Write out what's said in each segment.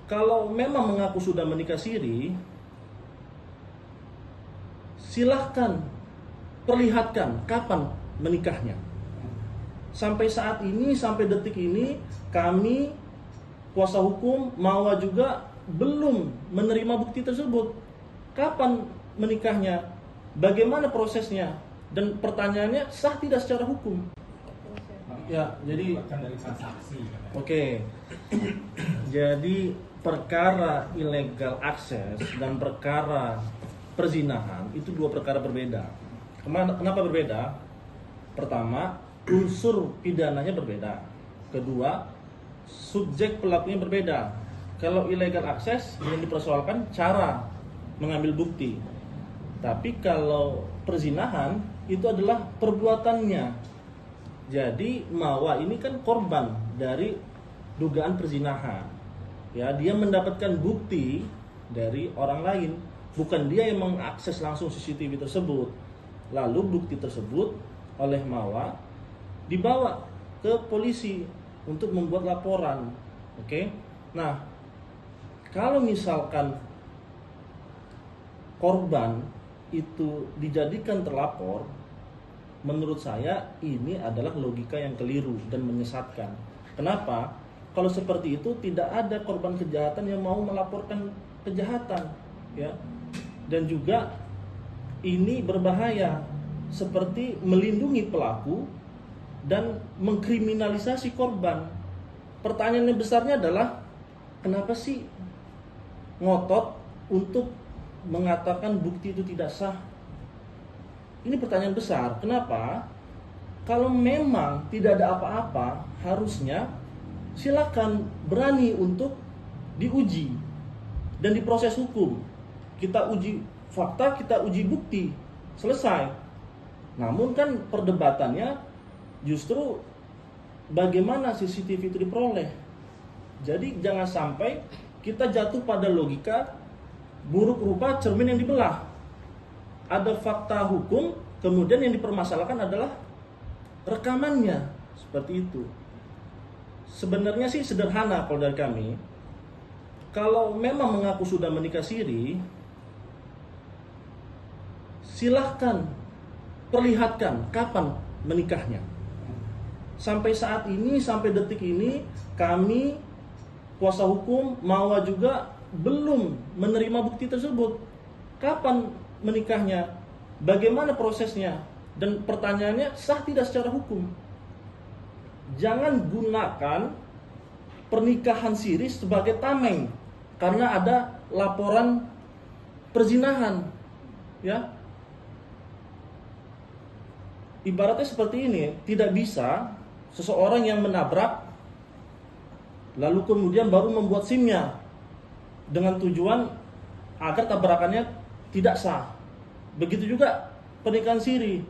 Kalau memang mengaku sudah menikah siri, silahkan perlihatkan kapan menikahnya. Sampai saat ini, sampai detik ini, kami kuasa hukum Mawa juga belum menerima bukti tersebut. Kapan menikahnya? Bagaimana prosesnya? Dan pertanyaannya sah tidak secara hukum? Ya, jadi dari transaksi. Oke. Jadi perkara illegal access dan perkara perzinahan itu dua perkara berbeda. Kenapa berbeda? Pertama, unsur pidananya berbeda. Kedua, subjek pelakunya berbeda. Kalau illegal access yang dipersoalkan cara mengambil bukti. Tapi kalau perzinahan itu adalah perbuatannya. Jadi Mawa ini kan korban dari dugaan perzinahan. Ya, dia mendapatkan bukti dari orang lain, bukan dia yang mengakses langsung CCTV tersebut. Lalu bukti tersebut oleh Mawa dibawa ke polisi untuk membuat laporan. Oke. Nah, kalau misalkan korban itu dijadikan terlapor, menurut saya ini adalah logika yang keliru dan menyesatkan. Kenapa? Kalau seperti itu tidak ada korban kejahatan yang mau melaporkan kejahatan, ya. Dan juga ini berbahaya, seperti melindungi pelaku dan mengkriminalisasi korban. Pertanyaan yang besarnya adalah kenapa sih ngotot untuk mengatakan bukti itu tidak sah? Ini pertanyaan besar. Kenapa? Kalau memang tidak ada apa-apa, harusnya silakan berani untuk diuji dan diproses hukum. Kita uji fakta, kita uji bukti, selesai. Namun kan perdebatannya justru bagaimana CCTV itu diperoleh. Jadi jangan sampai kita jatuh pada logika buruk rupa cermin yang dibelah. Ada fakta hukum, kemudian yang dipermasalahkan adalah rekamannya. Seperti itu. Sebenarnya sih sederhana kalau dari kami. Kalau memang mengaku sudah menikah siri, silahkan perlihatkan kapan menikahnya. Sampai saat ini, sampai detik ini, kami kuasa hukum Mawa juga belum menerima bukti tersebut. Kapan menikahnya? Bagaimana prosesnya? Dan pertanyaannya sah tidak secara hukum? Jangan gunakan pernikahan siri sebagai tameng karena ada laporan perzinahan, ya. Ibaratnya seperti ini, tidak bisa seseorang yang menabrak lalu kemudian baru membuat SIM-nya dengan tujuan agar tabrakannya tidak sah. Begitu juga pernikahan siri.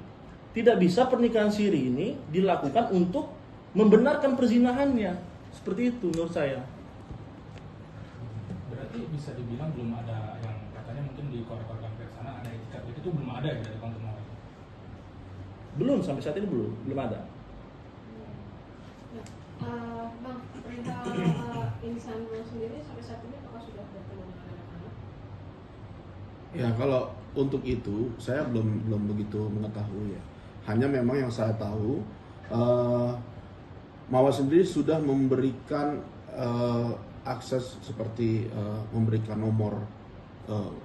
Tidak bisa pernikahan siri ini dilakukan untuk membenarkan perzinahannya. Seperti itu menurut saya. Berarti bisa dibilang belum ada yang katanya mungkin di korek-korek ke sana ada etikat itu belum ada ya dari kantor Mawa? Belum, sampai saat ini belum ada. Bang, perintah insan sendiri sampai saat ini apakah sudah bertemu dengan anak-anak? Ya, kalau untuk itu saya belum begitu mengetahui ya. Hanya memang yang saya tahu Mawa sendiri sudah memberikan akses seperti memberikan nomor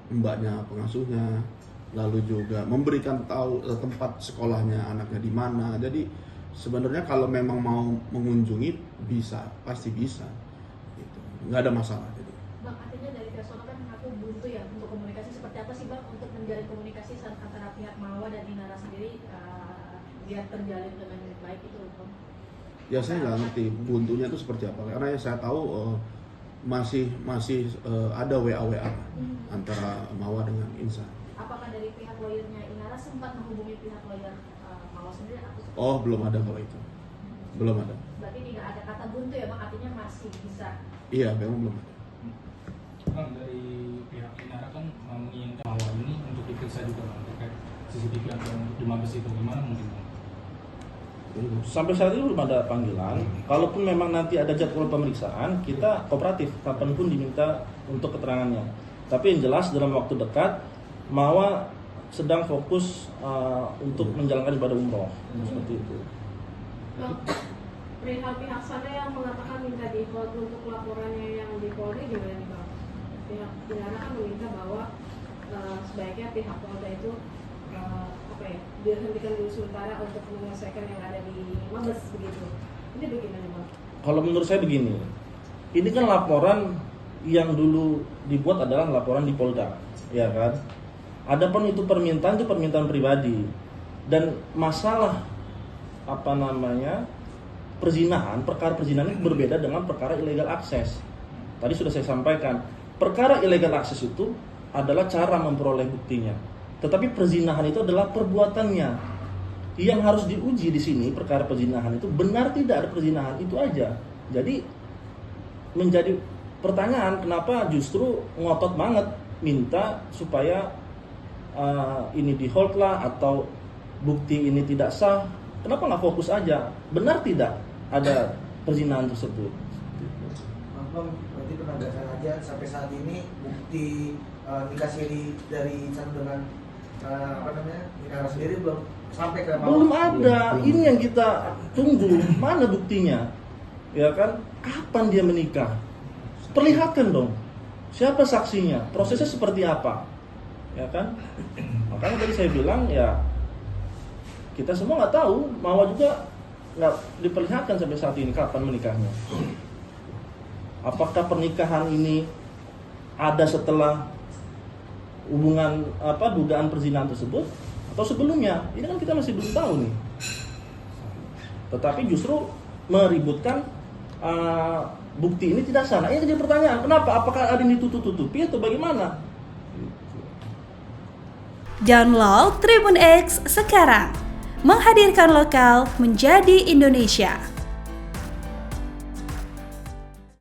mbaknya pengasuhnya, lalu juga memberikan tahu tempat sekolahnya anaknya di mana. Jadi sebenarnya kalau memang mau mengunjungi bisa, pasti bisa. Gitu. Nggak ada masalah. Gitu. Bang, artinya dari pihak sono kan mengaku buntu ya untuk komunikasi. Seperti apa sih Bang untuk menjalin komunikasi antara pihak Mawa dan Inara sendiri biar terjalin dengan baik itu Bang? Ya saya nggak ngerti buntunya itu seperti apa. Karena yang saya tahu masih ada WA antara Mawa dengan Insan. Apakah dari pihak lawyernya Inara sempat menghubungi pihak lawyer Mawa sendiri? Oh, belum ada kalau itu. Belum ada. Berarti tidak ada kata buntu ya Bang, artinya masih bisa. Iya, memang belum ada. Bang, dari pihak Inara kan menginginkan Mawa ini untuk diperiksa juga Bang terkait CCTV atau untuk di Mabes itu gimana mungkin Bang? Sampai saat ini belum ada panggilan. Kalaupun memang nanti ada jadwal pemeriksaan, kita kooperatif kapanpun diminta untuk keterangannya. Tapi yang jelas dalam waktu dekat, Mawa sedang fokus untuk menjalankan ibadah umroh, seperti itu. Perihal pihak sana yang mengatakan minta di-hold untuk laporannya yang di Polri gimana nih Bang? Pihak Dinara kan meminta bahwa sebaiknya pihak Polda itu dihentikan dulu sementara untuk menyelesaikan yang ada di Mabes begitu. Ini bagaimana Bang? Kalau menurut saya begini, ini kan laporan yang dulu dibuat adalah laporan di Polda, ya kan? Adapun itu permintaan pribadi, dan masalah perkara perzinahan itu berbeda dengan perkara illegal akses. Tadi sudah saya sampaikan, perkara illegal akses itu adalah cara memperoleh buktinya. Tetapi perzinahan itu adalah perbuatannya. Yang harus diuji di sini perkara perzinahan itu benar tidak ada perzinahan, itu aja. Jadi menjadi pertanyaan kenapa justru ngotot banget minta supaya ini di hold lah atau bukti ini tidak sah. Kenapa nggak fokus aja? Benar tidak ada perzinahan tersebut? Bang, berarti penegasan aja sampai saat ini bukti nikah siri dari satu dengan nikah sendiri belum sampai ke Belum ada. Ini yang kita tunggu. Mana buktinya? Ya kan? Kapan dia menikah? Perlihatkan dong. Siapa saksinya? Prosesnya seperti apa? Ya kan? Makanya tadi saya bilang ya kita semua nggak tahu. Mawa juga nggak diperlihatkan sampai saat ini kapan menikahnya. Apakah pernikahan ini ada setelah hubungan dugaan perzinahan tersebut atau sebelumnya? Ini kan kita masih belum tahu nih. Tetapi justru meributkan bukti ini tidak sah. Nah, ini jadi pertanyaan, kenapa? Apakah ada yang ditutup-tutupi atau bagaimana? Download Tribun X sekarang, menghadirkan lokal menjadi Indonesia.